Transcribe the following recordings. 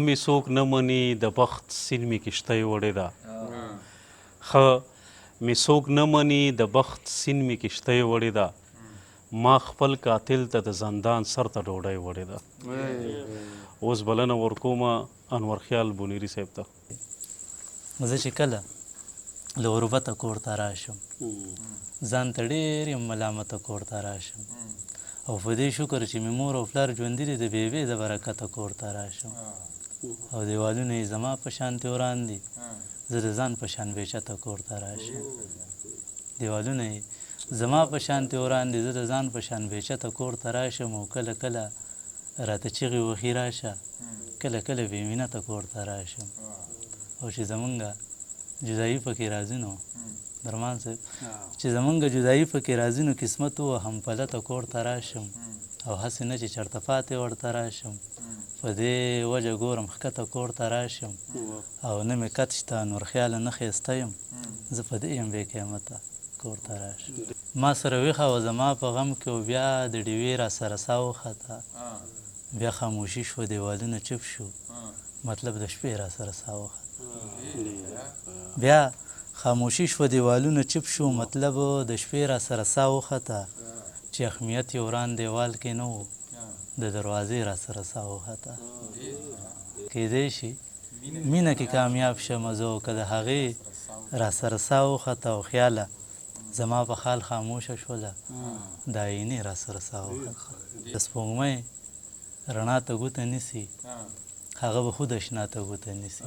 می څوک نه مني د بخت سین می کشتۍ وړې ده ښه می څوک نه مني د بخت سین می کشتۍ وړې ده ما خپل قاتل ته د زندان سر ته ډوډۍ وړې ده. اوس بلنه ورکومه انور خیال بونیري صاحب ته. زه چې کله له غربته کور ته راشم ځان ته ډېر یم ملامته کور ته راشم او په دې شکر چې مې مور او پلار ژوندي دي د بېبې د برکته کور ته راشم او دیوالونه یې زما په شانتې وران دي زه د ځان په شان بېچته کور ته راشم دیوالونه یې زما په شانتې وران دي زه د ځان په شان بېچته کور ته راشم او کله کله راته چغې وهي راشه کله کله بې مینته کور ته راشم او چې زمونږ جدایي پکې راځي نو درمان صاحب چې زمونږ جدایي پکې راځي نو قسمت ووهم پلته کور ته راشم او هسې نه چې چېرته پاتې ورته راشم په دې وجه ګورم ښکته کور ته راشم او نه مې کت شته نور خیاله نه ښایسته یم زه په دې یم بې قیمته کور ته راشم ما سره ویښه وه زما په غم کې او بیا د ډیوې را سره سا وخته بیا خاموشي شوه دیوالونه چپ شو مطلب د شپې را سره سا وخته بیا خاموشي شوه دیوالونه چپ شو مطلب د شپې را سره سا وخته چې اهمیت یې وران دیوال کې نه و د دروازې را سره سا وخته کیدی شي مینه کې کامیاب شمه زه او که د هغې را سره سا وخته او خیاله زما په خال خاموشه شوله د آینې را سره سا وخته د سپوږمۍ رڼا ته ګوته نیسي هغه به خود اشنا ته ګوته نیسي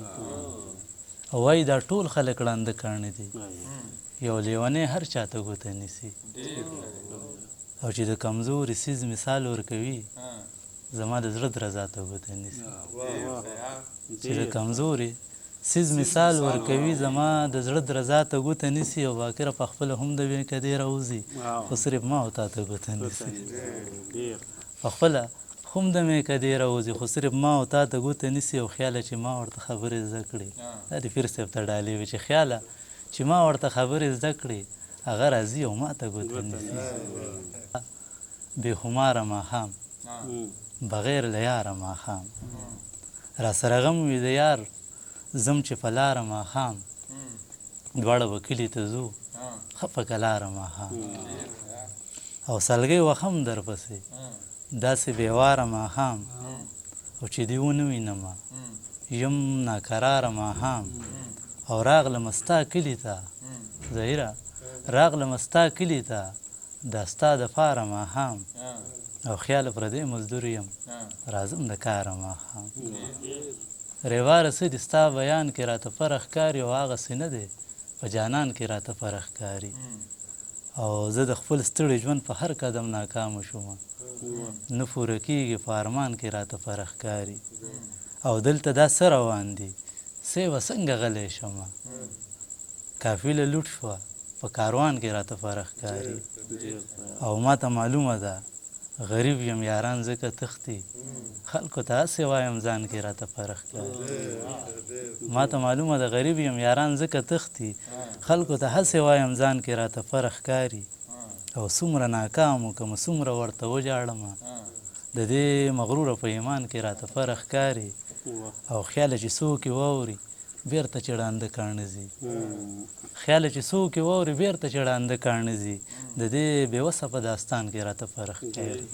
او وایي دا ټول خلک ړانده کاڼه دي یو لیونی هر چا ته ګوته نیسي او چې د کمزوري څیز مثال ورکوي زما د زړه درزا ته ګوته نیسي چې د کمزوري څیز مثال ورکوي زما د زړه درزا ته ګوته نیسي او باکره په خپله هم د وې کدې راوځي خو صرف ما او تا ته ګوته نیسي په خپله هم د مې کدې راوځي خو صرف ما او تا ته ګوته نیسي او خیاله چې ما ورته خبرې زده کړې دا د پیر صاحب ته ډالۍ وي چې خیاله چې ما ورته خبرې زده کړې هغه راځي او ما ته ګوته نیسي بې خماره ماښام بغیر له یاره ماښام را سره غم وي د یار ځم چې په لاره ماښام دواړه به کلي ته ځو ښه په کلاره ماښام او سلګۍ وهم درپسې داسې بېواره ماښام او چې دې ونه وینمه یم ناکراره ماښام او راغلمه ستا کلي ته ظاهره راغلمه ستا کلي ته دا ستا دپاره ماښام او خیال پردی مزدور یم راځم د کاره ماښام ریواره څه دي ستا بیان کې راته فرق ښکاري او هغسې نه دی په جانان کې راته فرق ښکاري او زه د خپل ستړي ژوند په هر قدم ناکامه شومه نه پوره کېږي په ارمان کې راته فرق ښکاري او دلته دا څه روان دي څه به څنګه غلی شمه کافله لوټ شوه په کاروان کې راته فرق ښکاري او ما ته معلومه ده غریب یم یاران ځکه تښتي خلکو ته هسې وایم ځان کې راته فرق ښکاري ما ته معلومه ده غریب یم یاران ځکه تښتي خلکو ته هسې وایم ځان کې راته فرق ښکاري او څومره ناکام وکړمه څومره ورته وژاړمه د دې مغروره په ایمان کې راته فرق ښکاري او خیاله چې څوک یې واوري بیرته چې ړانده کاڼه ځي خیاله چې څوک یې واوري بیرته چې ړانده کاڼه ځي د دې بېوسه په داستان کې راته فرق ښکاري